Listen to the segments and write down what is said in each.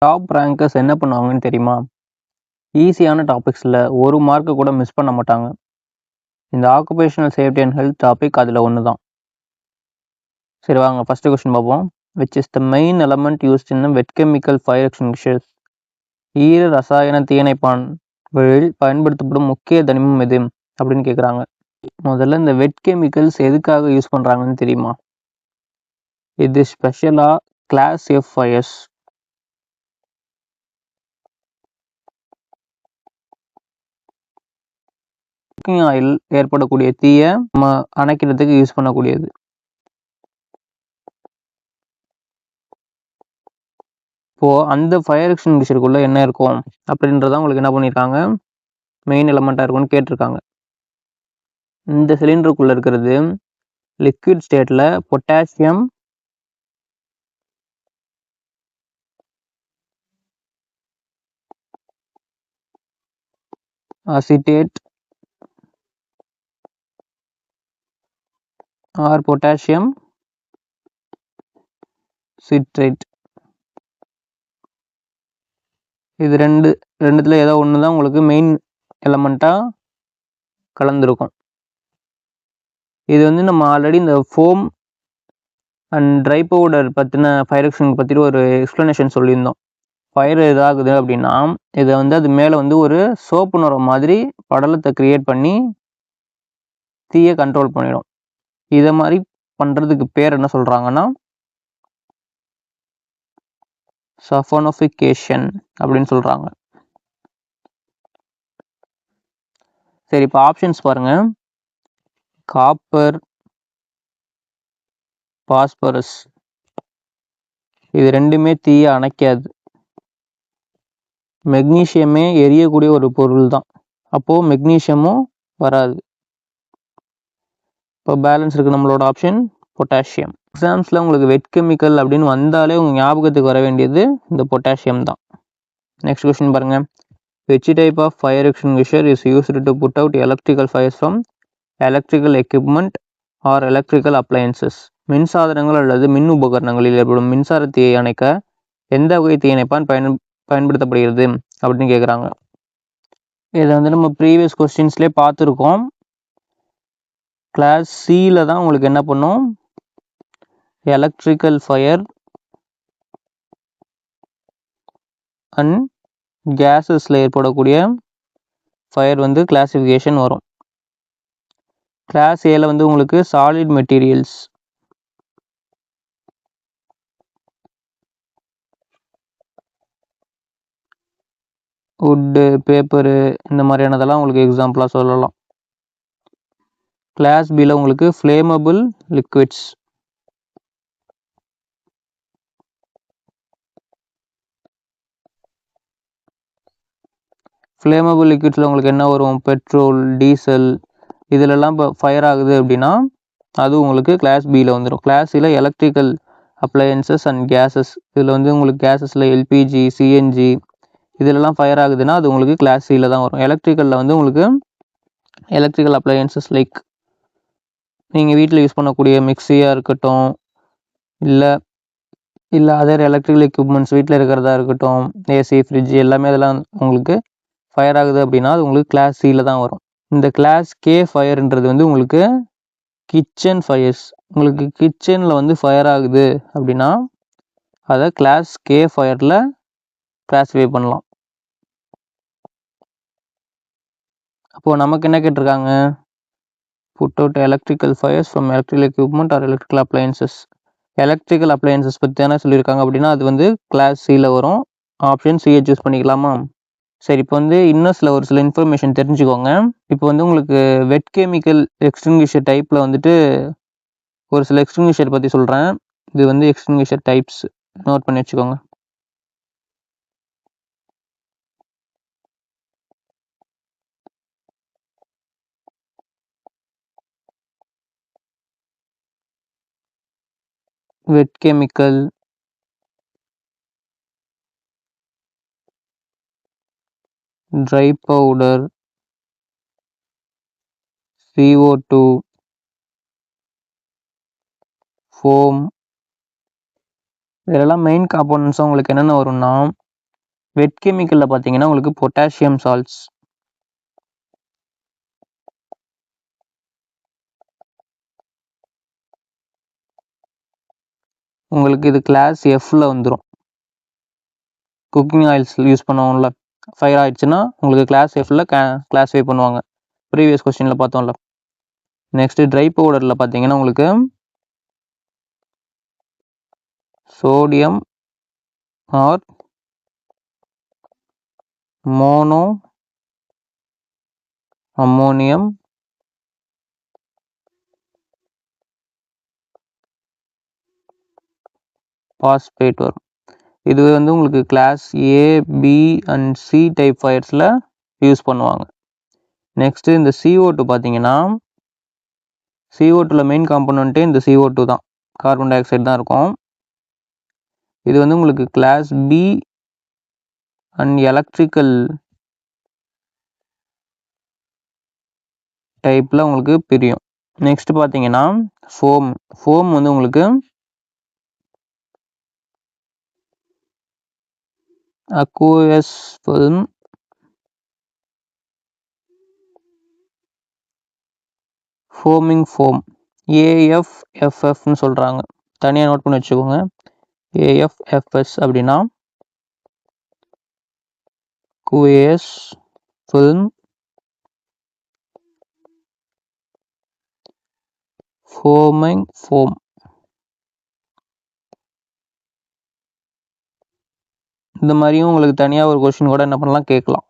Top rankers என்ன பண்ணுவாங்கன்னு தெரியுமா? ஈஸியான டாபிக்ஸில் ஒரு மார்க்கு கூட மிஸ் பண்ண மாட்டாங்க. இந்த occupational safety and health topic அதில் ஒன்று தான். சரி வாங்க ஃபஸ்ட்டு கொஸ்டின் பார்ப்போம். Which is the main element used in wet chemical fire extinguishers? ஈர ரசாயன தீயணைப்பான்களில் பயன்படுத்தப்படும் முக்கிய தனிமம் எது அப்படின்னு கேட்குறாங்க. முதல்ல இந்த வெட் கெமிக்கல்ஸ் எதுக்காக யூஸ் பண்ணுறாங்கன்னு தெரியுமா? இது ஸ்பெஷலாக class F fires, cooking oil ஏற்படக்கூடிய தீயை நம்ம அணைக்கிறதுக்கு யூஸ் பண்ணக்கூடியது. இப்போது அந்த ஃபயர் எக்ஸ்டிங்விஷருக்குள்ளே என்ன இருக்கும் அப்படின்றத உங்களுக்கு என்ன பண்ணியிருக்காங்க, மெயின் எலமெண்ட்டாக இருக்கும்னு கேட்டிருக்காங்க. இந்த சிலிண்டருக்குள்ளே இருக்கிறது லிக்விட் ஸ்டேட்டில் potassium acetate R potassium citrate. இது ரெண்டுத்துல ஏதோ ஒன்று தான் உங்களுக்கு மெயின் எலமெண்ட்டாக கலந்துருக்கும். இது வந்து நம்ம ஆல்ரெடி இந்த ஃபோம் அண்ட் ட்ரை பவுடர் பற்றின ஃபயர் எக்ஸ்டிங் பற்றின ஒரு எக்ஸ்ப்ளனேஷன் சொல்லியிருந்தோம். ஃபயர் எதாகுது அப்படின்னா இதை வந்து அது மேலே வந்து ஒரு சோப்பு நுர மாதிரி படலத்தை க்ரியேட் பண்ணி தீயை கண்ட்ரோல் பண்ணிடும். இதை மாதிரி பண்ணுறதுக்கு பேர் என்ன சொல்கிறாங்கன்னா சஃபோனோஃபிகேஷன் அப்படின்னு சொல்கிறாங்க. சரி, இப்போ ஆப்ஷன்ஸ் பாருங்கள். காப்பர், பாஸ்பரஸ், இது ரெண்டுமே தீயை அணைக்காது. மெக்னீஷியமே எரியக்கூடிய ஒரு பொருள் தான், அப்போது மெக்னீஷியமும் வராது. இப்போ பேலன்ஸ் இருக்குது நம்மளோட ஆப்ஷன் பொட்டாசியம். எக்ஸாம்ஸில் உங்களுக்கு வெட் கெமிக்கல் அப்படின்னு வந்தாலே உங்கள் ஞாபகத்துக்கு வர வேண்டியது இந்த பொட்டாசியம் தான். நெக்ஸ்ட் கொஸ்டின் பாருங்கள். Which type of fire extinguisher is used to put out electrical fires from electrical equipment or electrical appliances? மின்சாதனங்கள் அல்லது மின் உபகரணங்களில் ஏற்படும் மின்சார தீயை அணைக்க எந்த வகை தீயணைப்பான் பயன்படுத்தப்படுகிறது அப்படின்னு கேட்குறாங்க. இதை வந்து நம்ம ப்ரீவியஸ் கொஸ்டின்ஸ்லேயே பார்த்துருக்கோம். கிளாஸ் சியில் தான் உங்களுக்கு என்ன பண்ணும், எலக்ட்ரிக்கல் ஃபயர் அண்ட் கேஸஸில் ஏற்படக்கூடிய ஃபயர் வந்து கிளாசிஃபிகேஷன் வரும். கிளாஸ் ஏல வந்து உங்களுக்கு சாலிட் மெட்டீரியல்ஸ், வுட்டு, பேப்பரு, இந்த மாதிரியானதெல்லாம் உங்களுக்கு எக்ஸாம்பிளாக சொல்லலாம். கிளாஸ் பியில் உங்களுக்கு ஃப்ளேமபிள் லிக்விட்ஸ், ஃப்ளேமபிள் லிக்விட்ஸில் உங்களுக்கு என்ன வரும், பெட்ரோல், டீசல், இதிலெல்லாம் இப்போ ஃபயர் ஆகுது அப்படின்னா அது உங்களுக்கு கிளாஸ் பியில் வந்துடும். கிளாஸ் சியில் எலக்ட்ரிக்கல் அப்ளையன்சஸ் அண்ட் கேஸஸ், இதில் வந்து உங்களுக்கு கேஸஸில் எல்பிஜி, சிஎன்ஜி, இதிலெல்லாம் ஃபயர் ஆகுதுன்னா அது உங்களுக்கு கிளாஸ் சியில் தான் வரும். எலக்ட்ரிக்கலில் வந்து உங்களுக்கு எலக்ட்ரிக்கல் அப்ளையன்சஸ் லைக் நீங்கள் வீட்டில் யூஸ் பண்ணக்கூடிய மிக்சியாக இருக்கட்டும், இல்லை அதர் எலக்ட்ரிக்கல் எக்யூப்மெண்ட்ஸ் வீட்டில் இருக்கிறதா இருக்கட்டும், ஏசி, ஃப்ரிட்ஜ், எல்லாமே அதெல்லாம் உங்களுக்கு ஃபயர் ஆகுது அப்படின்னா அது உங்களுக்கு கிளாஸ் சியில் தான் வரும். இந்த கிளாஸ் கே ஃபயர்ன்றது வந்து உங்களுக்கு கிச்சன் ஃபயர்ஸ். உங்களுக்கு கிச்சனில் வந்து ஃபயர் ஆகுது அப்படின்னா அதை கிளாஸ் கே ஃபயரில் கிளாஸிஃபை பண்ணலாம். அப்போது நமக்கு என்ன கேட்டிருக்காங்க, put out electrical fires from electrical equipment or electrical appliances. Electrical appliances பற்றி தானே சொல்லியிருக்காங்க அப்படின்னா அது வந்து கிளாஸ் சியில் வரும். ஆப்ஷன் சியை சூஸ் பண்ணிக்கலாமா? சரி, இப்போ வந்து இன்னும் ஒரு சில இன்ஃபர்மேஷன் தெரிஞ்சுக்கோங்க. இப்போ வந்து உங்களுக்கு வெட் கெமிக்கல் எக்ஸ்டிங்விஷர் டைப்பில் வந்துட்டு ஒரு சில எக்ஸ்டிங்விஷர் பற்றி சொல்கிறேன். இது வந்து எக்ஸ்டிங்விஷர் டைப்ஸ், நோட் பண்ணி வச்சுக்கோங்க. Wet chemical, dry powder, CO2, foam, இதெல்லாம் மெயின் காம்போனன்ட்ஸாக உங்களுக்கு என்னென்ன வரும்னா வெட் கெமிக்கலில் பார்த்தீங்கன்னா உங்களுக்கு பொட்டாசியம் சால்ட்ஸ். உங்களுக்கு இது கிளாஸ் எஃப்ல வந்துடும். குக்கிங் ஆயில்ஸ் யூஸ் பண்ணுவோம்ல, ஃபயர் ஆயிடுச்சுன்னா உங்களுக்கு கிளாஸ் எஃப்ல கிளாஸிஃபை பண்ணுவாங்க. ப்ரீவியஸ் கொஸ்டினில் பார்த்தோம்ல. நெக்ஸ்ட் ட்ரை பவுடரில் பார்த்தீங்கன்னா உங்களுக்கு sodium or mono ammonium phosphate வரும். இது வந்து உங்களுக்கு class A, B and C type ஃபயர்ஸில் யூஸ் பண்ணுவாங்க. நெக்ஸ்ட்டு இந்த CO2 பார்த்தீங்கன்னா CO2ல மெயின் காம்பனண்ட்டே இந்த CO2 தான், கார்பன் டை ஆக்சைடு தான் இருக்கும். இது வந்து உங்களுக்கு கிளாஸ் பி அண்ட் எலக்ட்ரிக்கல் டைப்பில் உங்களுக்கு பிரியும். நெக்ஸ்ட் பார்த்தீங்கன்னா ஃபோம் வந்து உங்களுக்கு அக்வஸ் ஃபில்ம், ஃபோமிங் ஃபோம், AFFFன்னு சொல்கிறாங்க. தனியாக நோட் பண்ணி வச்சுக்கோங்க. AFFS அப்படின்னா அக்வஸ் ஃபில்ம் ஃபோமிங் ஃபோம். இந்த மாதிரியும் உங்களுக்கு தனியாக ஒரு கொஸ்டின் கூட என்ன பண்ணலாம், கேட்கலாம்.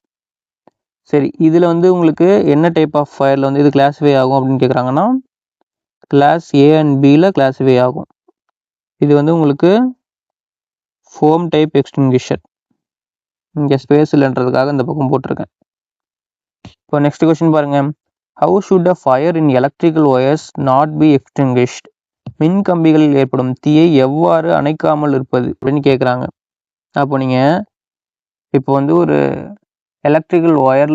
சரி, இதில் வந்து உங்களுக்கு என்ன டைப் ஆஃப் ஃபயரில் வந்து இது கிளாஸிஃபை ஆகும் அப்படின்னு கேட்குறாங்கன்னா கிளாஸ் ஏ அண்ட் பியில் கிளாஸிஃபை ஆகும். இது வந்து உங்களுக்கு ஃபோம் டைப் எக்ஸ்டிங்விஷர். இங்கே ஸ்பேஸ் இல்லைன்றதுக்காக இந்த பக்கம் போட்டிருக்கேன். இப்போ நெக்ஸ்ட் கொஸ்டின் பாருங்கள். How should a fire in electrical wires not be extinguished? மின் கம்பிகளில் ஏற்படும் தீயை எவ்வாறு அணைக்காமல் இருப்பது அப்படின்னு கேட்குறாங்க. அப்போ நீங்கள் இப்போ வந்து ஒரு எலக்ட்ரிக்கல் ஒயர்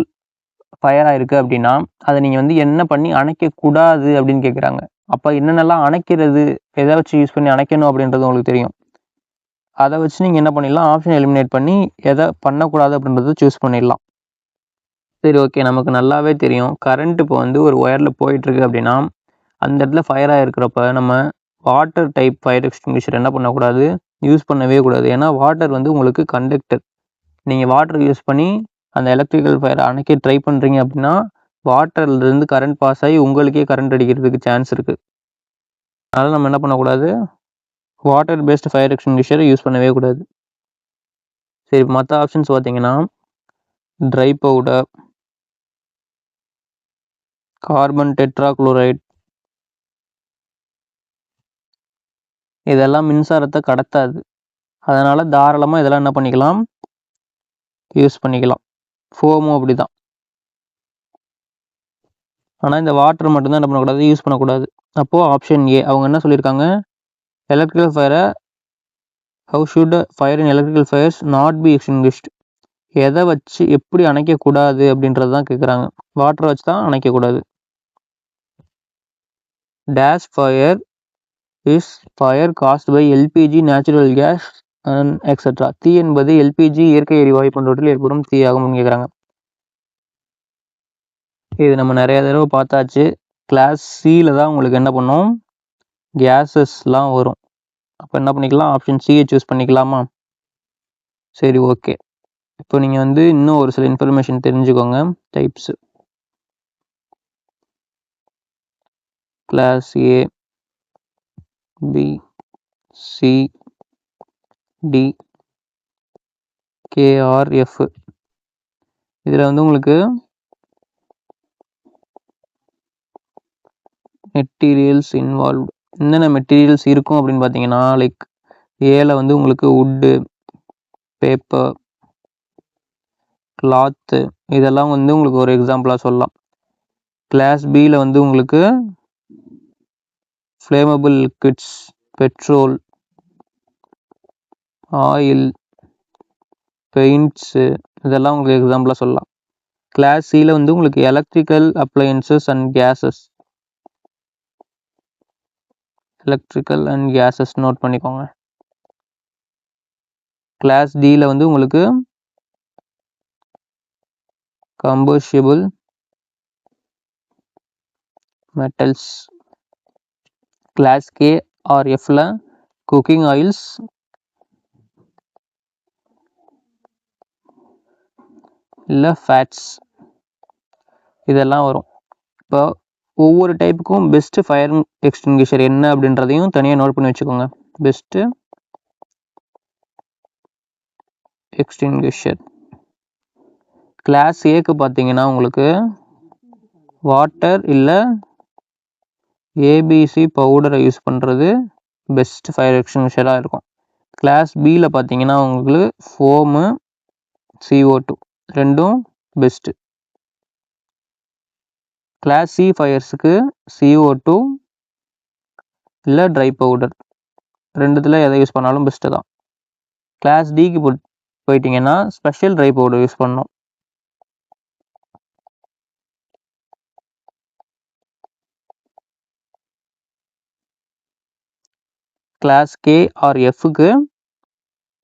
ஃபயர் ஆயிருக்கு அப்படின்னா அதை நீங்கள் வந்து என்ன பண்ணி அணைக்கக்கூடாது அப்படின்னு கேட்குறாங்க. அப்போ என்னென்னலாம் அணைக்கிறது, எதை வச்சு யூஸ் பண்ணி அணைக்கணும் அப்படின்றது உங்களுக்கு தெரியும். அதை வச்சு நீங்கள் என்ன பண்ணிடலாம், ஆப்ஷன் எலிமினேட் பண்ணி எதை பண்ணக்கூடாது அப்படின்றத சூஸ் பண்ணிடலாம். சரி, ஓகே, நமக்கு நல்லாவே தெரியும் கரண்ட் இப்போ வந்து ஒரு ஒயரில் போயிட்டுருக்கு அப்படின்னா அந்த இடத்துல ஃபயர் ஆகிருக்கிறப்ப நம்ம வாட்டர் டைப் ஃபயர் எக்ஸ்டிங்விஷர் என்ன பண்ணக்கூடாது, யூஸ் பண்ணவே கூடாது. ஏன்னா வாட்டர் வந்து உங்களுக்கு கண்டக்டர். நீங்கள் வாட்டர் யூஸ் பண்ணி அந்த எலக்ட்ரிக்கல் ஃபயரை அணைக்க ட்ரை பண்ணுறீங்க அப்படின்னா வாட்டர்லேருந்து கரண்ட் பாஸ் ஆகி உங்களுக்கே கரண்ட் அடிக்கிறதுக்கு சான்ஸ் இருக்குது. அதனால் நம்ம என்ன பண்ணக்கூடாது, வாட்டர் பேஸ்டு ஃபயர் எக்ஸ்டிங்விஷரை யூஸ் பண்ணவே கூடாது. சரி, மற்ற ஆப்ஷன்ஸ் பார்த்தீங்கன்னா ட்ரை பவுடர், கார்பன் டெட்ராக்ளோரைட், இதெல்லாம் மின்சாரத்தை கடத்தாது. அதனால் தாராளமாக இதெல்லாம் என்ன பண்ணிக்கலாம், யூஸ் பண்ணிக்கலாம். ஃபோமும் அப்படி தான். ஆனால் இந்த வாட்டர் மட்டும்தான் என்ன பண்ணக்கூடாது, யூஸ் பண்ணக்கூடாது. அப்போது ஆப்ஷன் ஏ அவங்க என்ன சொல்லியிருக்காங்க, எலக்ட்ரிக்கல் ஃபயரை how should fire in electrical fires not be extinguished, எதை வச்சு எப்படி அணைக்கக்கூடாது அப்படின்றது தான் கேட்குறாங்க. வாட்டரை வச்சு தான் அணைக்கக்கூடாது. Dash fire is fire caused by LPG, natural gas and etcetera. தீ என்பது எல்பிஜி, இயற்கை எரிவாயு போன்றவற்றில் ஏற்படும் தீயாகும்னு கேட்குறாங்க. இது நம்ம நிறைய தடவை பார்த்தாச்சு. கிளாஸ் சியில் தான் உங்களுக்கு என்ன பண்ணும், கேஸஸ்லாம் வரும். அப்போ என்ன பண்ணிக்கலாம், ஆப்ஷன் சியை சூஸ் பண்ணிக்கலாமா? சரி, ஓகே. இப்போ நீங்கள் வந்து இன்னும் ஒரு சில இன்ஃபர்மேஷன் தெரிஞ்சுக்கோங்க. Types class A, B, C, D, KRF. இதில் வந்து உங்களுக்கு மெட்டீரியல்ஸ் இன்வால்வ்டு, என்னென்ன மெட்டீரியல்ஸ் இருக்கும் அப்படின்னு பார்த்தீங்கன்னா லைக் ஏல வந்து உங்களுக்கு வுட்டு, பேப்பர், கிளாத்து, இதெல்லாம் வந்து உங்களுக்கு ஒரு எக்ஸாம்பிளாக சொல்லலாம். கிளாஸ் பியில் வந்து உங்களுக்கு flammable liquids, petrol, oil, paints, இதெல்லாம் உங்களுக்கு எக்ஸாம்பிளாக சொல்லலாம். கிளாஸ் சியில் வந்து உங்களுக்கு electrical appliances and gases, electrical and gases note பண்ணிக்கோங்க. கிளாஸ் டியில் வந்து உங்களுக்கு combustible metals. கிளாஸ் K ஆர் Fல குக்கிங் ஆயில்ஸ், இல்லை ஃபேட்ஸ், இதெல்லாம் வரும். இப்போ ஒவ்வொரு டைப்புக்கும் பெஸ்ட்டு ஃபயர் எக்ஸ்டிங்விஷர் என்ன அப்படின்றதையும் தனியாக நோட் பண்ணி வச்சுக்கோங்க. பெஸ்ட்டு எக்ஸ்டிங்விஷர் கிளாஸ் ஏக்கு பார்த்தீங்கன்னா உங்களுக்கு வாட்டர் இல்லை ஏபிசி பவுடரை யூஸ் பண்ணுறது பெஸ்ட் ஃபயர் எக்ஸ்டிங்விஷராக இருக்கும். கிளாஸ் பியில் பார்த்தீங்கன்னா உங்களுக்கு ஃபோமு, CO2 ரெண்டும் பெஸ்ட்டு. கிளாஸ் சி ஃபயர்ஸுக்கு CO2 இல்லை ட்ரை பவுடர் ரெண்டுத்தில் எதை யூஸ் பண்ணாலும் பெஸ்ட்டு தான். கிளாஸ் டிக்கு போயிட்டீங்கன்னா ஸ்பெஷல் ட்ரை பவுடர் யூஸ் பண்ணணும். கிளாஸ் கே ஆர் எஃப்க்கு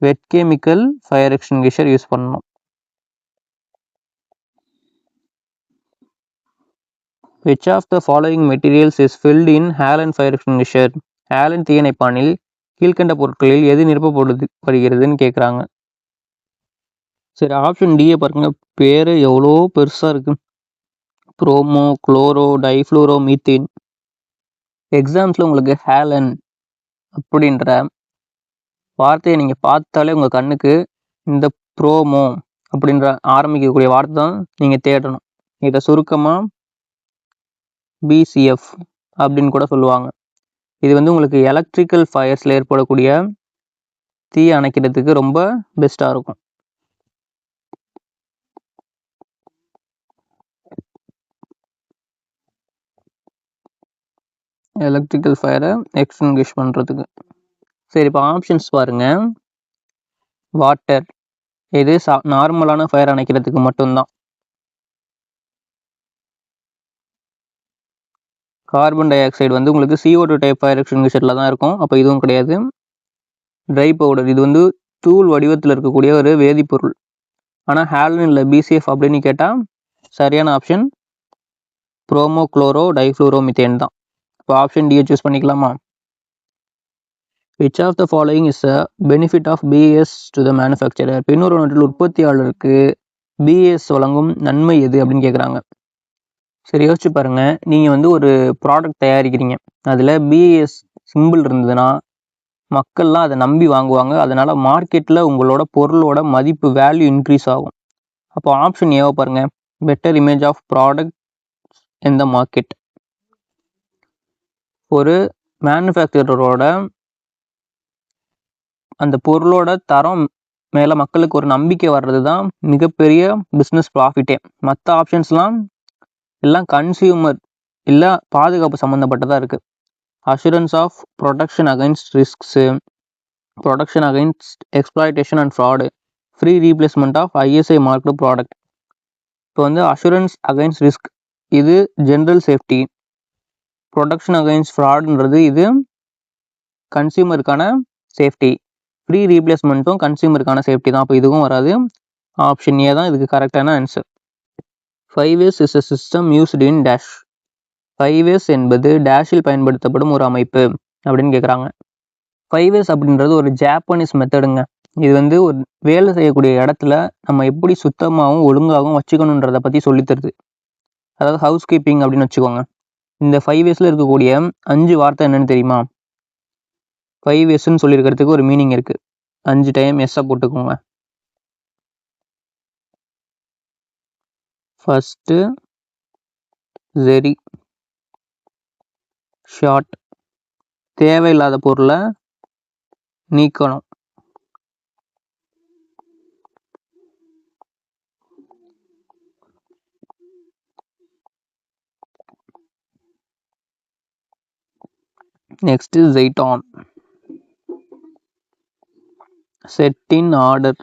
வெட் கெமிக்கல் ஃபயர் எக்ஸ்டிங்விஷர் யூஸ் பண்ணணும். Which of the following materials is filled in Halon fire extinguisher? Halon தீயணைப்பானில் கீழ்கண்ட பொருட்களில் எது நிரப்பப்படுகிறதுன்னு கேட்குறாங்க. சரி, ஆப்ஷன் டியை பாருங்க, பேர் எவ்வளோ பெருசாக இருக்கு. Bromo, chloro, difluoro, methane. எக்ஸாம்ஸில் உங்களுக்கு ஹேலன் அப்படின்ற வார்த்தையை நீங்கள் பார்த்தாலே உங்கள் கண்ணுக்கு இந்த ப்ரோமோ அப்படின்ற ஆரம்பிக்கக்கூடிய வார்த்தை தான் நீங்கள் தேடணும். இதை சுருக்கமாக BCF அப்படின்னு கூட சொல்லுவாங்க. இது வந்து உங்களுக்கு எலக்ட்ரிக்கல் ஃபயர்ஸில் ஏற்படக்கூடிய தீ அணைக்கிறதுக்கு ரொம்ப பெஸ்ட்டாக இருக்கும். எலக்ட்ரிக்கல் ஃபயரை எக்ஸ்டிங்விஷ் பண்ணுறதுக்கு. சரி, இப்போ ஆப்ஷன்ஸ் பாருங்க. வாட்டர் இது நார்மலான ஃபயர் அணைக்கிறதுக்கு மட்டும்தான். கார்பன் டை ஆக்சைடு வந்து உங்களுக்கு CO2 டைப் ஃபயர் எக்ஸ்டிங்விஷரில் தான் இருக்கும். அப்போ இதுவும் கிடையாது. ட்ரை பவுடர் இது வந்து தூள் வடிவத்தில் இருக்கக்கூடிய ஒரு வேதிப்பொருள். ஆனால் ஹேலன் இல்லை BCF அப்படின்னு கேட்டால் சரியான option promo, chloro, difluoro, methane தான். இப்போ ஆப்ஷன் டியை சூஸ் பண்ணிக்கலாமா? Which of the following is a benefit of BAS to the manufacturer? பின்னொரு நாட்டில் உற்பத்தியாளருக்கு BAS வழங்கும் நன்மை எது அப்படின்னு கேட்குறாங்க. சரி, யோசிச்சு பாருங்க. நீங்கள் வந்து ஒரு ப்ராடக்ட் தயாரிக்கிறீங்க, அதில் BAS சிம்பிள் இருந்ததுன்னா மக்கள்லாம் அதை நம்பி வாங்குவாங்க. அதனால மார்க்கெட்டில் உங்களோட பொருளோட மதிப்பு வேல்யூ இன்க்ரீஸ் ஆகும். அப்போ ஆப்ஷன் ஏவோ பாருங்க, better image of product in the market. ஒரு மேனுஃபேக்சரரோட அந்த பொருளோட தரம் மேலே மக்களுக்கு ஒரு நம்பிக்கை வர்றது தான் மிகப்பெரிய பிஸ்னஸ் ப்ராஃபிட்டே. மற்ற ஆப்ஷன்ஸ்லாம் எல்லாம் கன்சியூமர் இல்லை பாதுகாப்பு சம்மந்தப்பட்டதாக இருக்குது. Assurance of protection against risks, protection against exploitation and fraud, free replacement of ISI marked product. இப்போ வந்து அஷூரன்ஸ் அகைன்ஸ்ட் ரிஸ்க் இது ஜென்ரல் சேஃப்டி, ப்ரொடெக்ஷன் அகைன்ஸ்ட் ஃப்ராடுன்றது இது கன்சியூமருக்கான சேஃப்டி, ஃப்ரீ ரீப்ளேஸ்மெண்ட்டும் கன்சியூமருக்கான சேஃப்டி தான். அப்போ இதுவும் வராது. ஆப்ஷன் ஏ தான் இதுக்கு கரெக்டான answer. 5S is a system used in dash. 5S என்பது டேஷில் பயன்படுத்தப்படும் ஒரு அமைப்பு அப்படின்னு கேட்குறாங்க. 5S அப்படின்றது ஒரு ஜாப்பனீஸ் மெத்தடுங்க. இது வந்து ஒரு வேலை செய்யக்கூடிய இடத்துல நம்ம எப்படி சுத்தமாகவும் ஒழுங்காகவும் வச்சுக்கணுன்றதை பற்றி சொல்லித்தருது. அதாவது ஹவுஸ் கீப்பிங் அப்படின்னு வச்சுக்கோங்க. இந்த 5Sல இருக்கக்கூடிய 5 வார்த்தை என்னன்னு தெரியுமா? 5Sன்னு சொல்லியிருக்கிறதுக்கு ஒரு மீனிங் இருக்குது. 5 டைம் எஸ்ஸை போட்டுக்கோங்க. ஃபஸ்ட்டு சரி, ஷார்ட் தேவையில்லாத பொருளை நீக்கணும். Next set on, set in order,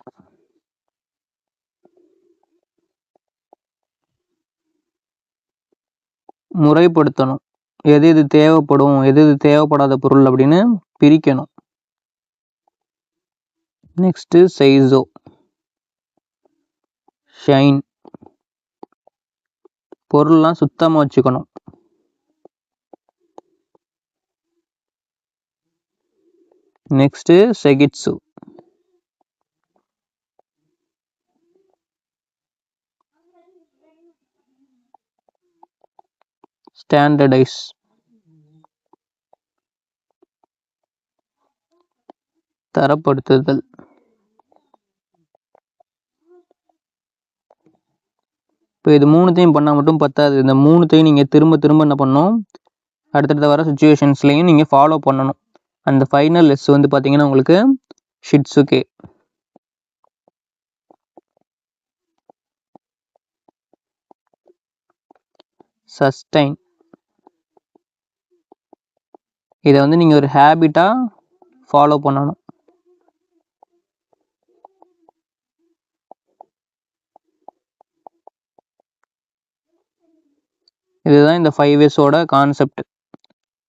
முறைப்படுத்தணும். எது எது தேவைப்படும் எது எது தேவைப்படாத பொருள் அப்படின்னு பிரிக்கணும். நெக்ஸ்ட் சைஸோ, ஷைன், பொருள்லாம் சுத்தமாக வச்சுக்கணும். நெக்ஸ்ட்டு செகிட்சு. ஸ்டாண்டர்டைஸ். தரப்படுத்துதல். இப்போ இது மூணுத்தையும் பண்ணால் மட்டும் பத்தாது. இந்த மூணுத்தையும் நீங்கள் திரும்ப திரும்ப என்ன பண்ணணும், அடுத்தடுத்த வர சுச்சுவேஷன்ஸ்லையும் நீங்கள் ஃபாலோ பண்ணணும். அந்த ஃபைனல் லெஸ் வந்து பார்த்தீங்கன்னா உங்களுக்கு ஷிட்சுகே. சஸ்டைன். இதை வந்து நீங்கள் ஒரு ஹேபிட்டாக ஃபாலோ பண்ணணும். இதுதான் இந்த 5Sஓட கான்செப்ட்.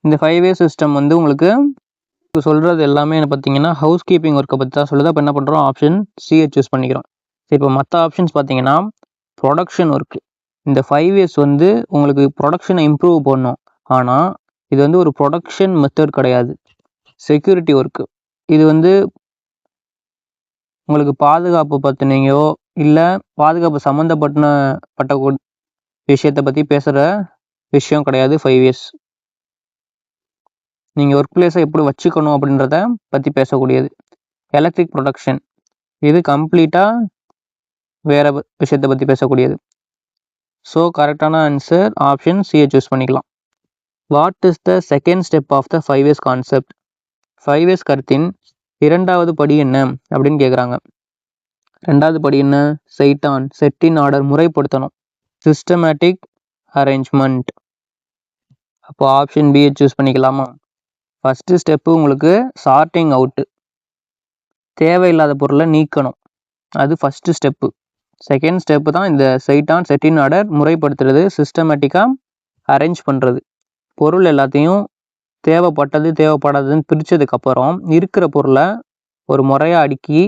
இந்த 5A சிஸ்டம் வந்து உங்களுக்கு சொல்கிறது எல்லாமே என்ன பார்த்தீங்கன்னா ஹவுஸ் கீப்பிங் ஒர்க்கை பற்றி தான் சொல்லுது. அப்போ என்ன பண்ணுறோம், ஆப்ஷன் சியை சூஸ் பண்ணிக்கிறோம். இப்போ மற்ற ஆப்ஷன்ஸ் பார்த்தீங்கன்னா ப்ரொடக்ஷன் ஒர்க்கு. இந்த 5As வந்து உங்களுக்கு ப்ரொடக்ஷனை இம்ப்ரூவ் பண்ணும். ஆனால் இது வந்து ஒரு ப்ரொடக்ஷன் மெத்தட் கிடையாது, செக்யூரிட்டி ஒர்க்கு. இது வந்து உங்களுக்கு பாதுகாப்பு பற்றினையோ இல்லை பாதுகாப்பு சம்மந்தப்பட்ட விஷயத்தை பற்றி பேசுகிற விஷயம் கிடையாது 5As. நீங்கள் ஒர்க் பிளேஸை எப்படி வச்சுக்கணும் அப்படின்றத பற்றி பேசக்கூடியது. எலக்ட்ரிக் ப்ரொடக்ஷன் இது கம்ப்ளீட்டாக வேறு விஷயத்தை பற்றி பேசக்கூடியது. ஸோ கரெக்டான ஆன்சர் ஆப்ஷன் சியை சூஸ் பண்ணிக்கலாம். What is the second step of the 5As concept? 5As கருத்தின் இரண்டாவது படி என்ன அப்படின்னு கேட்குறாங்க. ரெண்டாவது படி என்ன? சைட்டான், செட் இன் ஆர்டர், முறைப்படுத்தணும். Systematic arrangement. அப்போ ஆப்ஷன் பியை சூஸ் பண்ணிக்கலாமா? ஃபஸ்ட்டு ஸ்டெப்பு உங்களுக்கு சார்ட்டிங் அவுட்டு, தேவையில்லாத பொருளை நீக்கணும். அது ஃபஸ்ட்டு ஸ்டெப்பு. செகண்ட் ஸ்டெப்பு தான் இந்த சைட்டான், செட் இன் ஆர்டர், முறைப்படுத்துறது, சிஸ்டமேட்டிக்காக அரேஞ்ச் பண்ணுறது. பொருள் எல்லாத்தையும் தேவைப்படாததுன்னு பிரித்ததுக்கப்புறம் இருக்கிற பொருளை ஒரு முறையாக அடுக்கி,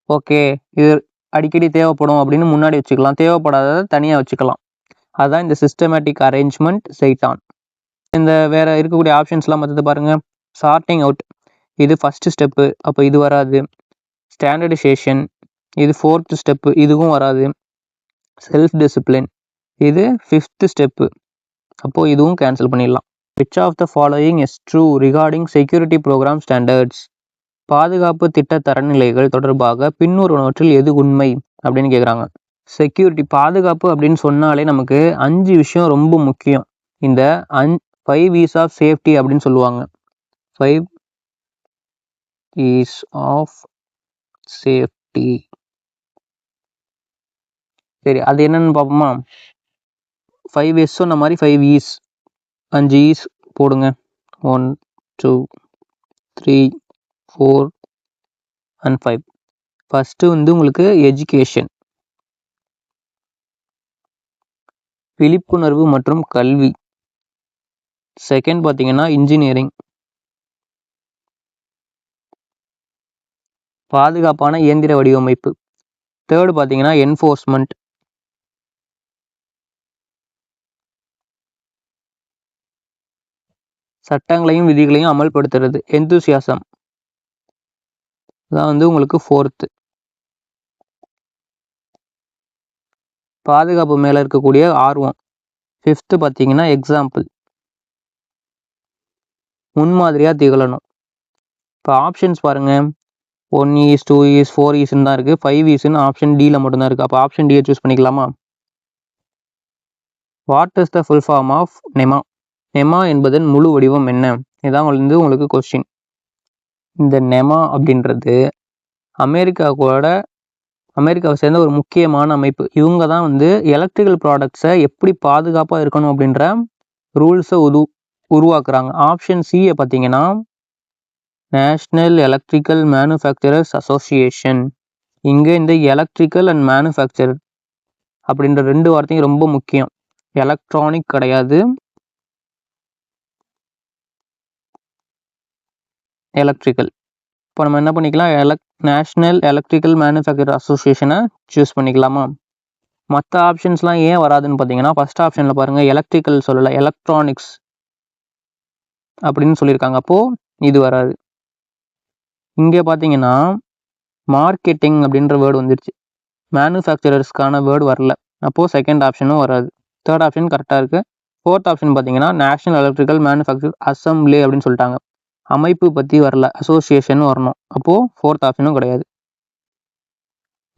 ஓகே இது அடிக்கடி தேவைப்படும் அப்படின்னு முன்னாடி வச்சுக்கலாம், தேவைப்படாததை தனியாக வச்சுக்கலாம். அதுதான் இந்த சிஸ்டமேட்டிக் அரேஞ்ச்மெண்ட் சைட்டான். இந்த வேறு இருக்கக்கூடிய ஆப்ஷன்ஸ்லாம் மற்றது பாருங்கள். சார்ட்டிங் அவுட் இது ஃபஸ்ட்டு ஸ்டெப்பு, அப்போ இது வராது. ஸ்டாண்டர்டைசேஷன் இது 4th ஸ்டெப்பு, இதுவும் வராது. செல்ஃப் டிசிப்ளின் இது 5th ஸ்டெப்பு, அப்போது இதுவும் கேன்சல் பண்ணிடலாம். Which of the following is true regarding security program standards? பாதுகாப்பு திட்ட தரநிலைகள் தொடர்பாக பின்வருவனவற்றில் எது உண்மை அப்படின்னு கேட்குறாங்க. செக்யூரிட்டி பாதுகாப்பு அப்படின்னு சொன்னாலே நமக்கு 5 விஷயம் ரொம்ப முக்கியம். இந்த 5 E's ஆஃப் சேஃப்டி அப்படின்னு சொல்லுவாங்க. 5 E's ஆஃப் சேஃப்டி. சரி, அது என்னன்னு பார்ப்போமா? 5 E's சொன்ன மாதிரி 5 E's, 5 E's போடுங்க. 1 2 3 4 and 5. ஃபஸ்ட்டு வந்து உங்களுக்கு எஜுகேஷன், விழிப்புணர்வு மற்றும் கல்வி. செகண்ட் பார்த்தீங்கன்னா இன்ஜினியரிங், பாதுகாப்பான இயந்திர வடிவமைப்பு. தேர்டு பார்த்தீங்கன்னா என்ஃபோர்ஸ்மெண்ட், சட்டங்களையும் விதிகளையும் அமல்படுத்துறது. எந்தூசியாசம் தான் வந்து உங்களுக்கு 4th. பாதுகாப்பு மேலே இருக்கக்கூடிய ஆர்வம். 5th பார்த்தீங்கன்னா எக்ஸாம்பிள், முன்மாதிரியாக திகழணும். இப்போ ஆப்ஷன்ஸ் பாருங்கள், 1 E's 2 E's 4 E's தான் இருக்குது, 5 E's ஆப்ஷன் டியில் மட்டும்தான் இருக்குது. அப்போ ஆப்ஷன் டியை சூஸ் பண்ணிக்கலாமா? What is the full form of NEMA? NEMA என்பதன் முழு வடிவம் என்ன? இதான் வந்து உங்களுக்கு கொஸ்டின். இந்த நெமா அப்படின்றது அமெரிக்காவை சேர்ந்த ஒரு முக்கியமான அமைப்பு. இவங்க தான் வந்து எலக்ட்ரிக்கல் ப்ராடக்ட்ஸை எப்படி பாதுகாப்பாக இருக்கணும் அப்படின்ற ரூல்ஸை உருவாக்குறாங்க. ஆப்ஷன் சியை பார்த்தீங்கன்னா நேஷ்னல் எலக்ட்ரிக்கல் மேனுஃபேக்சரர்ஸ் அசோசியேஷன். இங்கே இந்த எலக்ட்ரிக்கல் அண்ட் மேனுஃபேக்சர் அப்படின்ற 2 வார்த்தையும் ரொம்ப முக்கியம். எலக்ட்ரானிக் கிடையாது, எலக்ட்ரிக்கல். இப்போ நம்ம என்ன பண்ணிக்கலாம், நேஷ்னல் எலக்ட்ரிக்கல் மேனுஃபேக்சர் அசோசியேஷனை சூஸ் பண்ணிக்கலாமா? மற்ற ஆப்ஷன்ஸ்லாம் ஏன் வராதுன்னு பார்த்தீங்கன்னா, ஃபர்ஸ்ட் ஆப்ஷனில் பாருங்கள் எலக்ட்ரிக்கல் சொல்லலை, எலக்ட்ரானிக்ஸ் அப்படின்னு சொல்லியிருக்காங்க. அப்போது இது வராது. இங்கே பார்த்தீங்கன்னா மார்க்கெட்டிங் அப்படின்ற வேர்டு வந்துருச்சு, மேனுஃபேக்சரர்ஸ்க்கான வேர்டு வரல. அப்போது செகண்ட் ஆப்ஷனும் வராது. தேர்ட் ஆப்ஷன் கரெக்டாக இருக்குது. ஃபோர்த் ஆப்ஷன் பார்த்தீங்கன்னா நேஷனல் எலக்ட்ரிக்கல் மேனுஃபேக்சர் அசம்பிளி அப்படின்னு சொல்லிட்டாங்க. அமைப்பு பற்றி வரல, அசோசியேஷன் வரணும். அப்போது ஃபோர்த் ஆப்ஷனும் கிடையாது.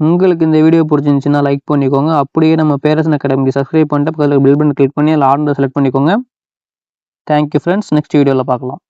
உங்களுக்கு இந்த வீடியோ பிடிச்சிருந்துச்சுன்னா லைக் பண்ணிக்கோங்க. அப்படியே நம்ம பேரசன் அகாடமிக்கு சப்ஸ்கிரைப் பண்ணிட்டு பக்கத்தில் பில் பட்டன் கிளிக் பண்ணி அதில் ஆர்டர் செலக்ட் பண்ணிக்கோங்க. Thank you friends. நெக்ஸ்ட் வீடியோவில் பார்க்கலாம்.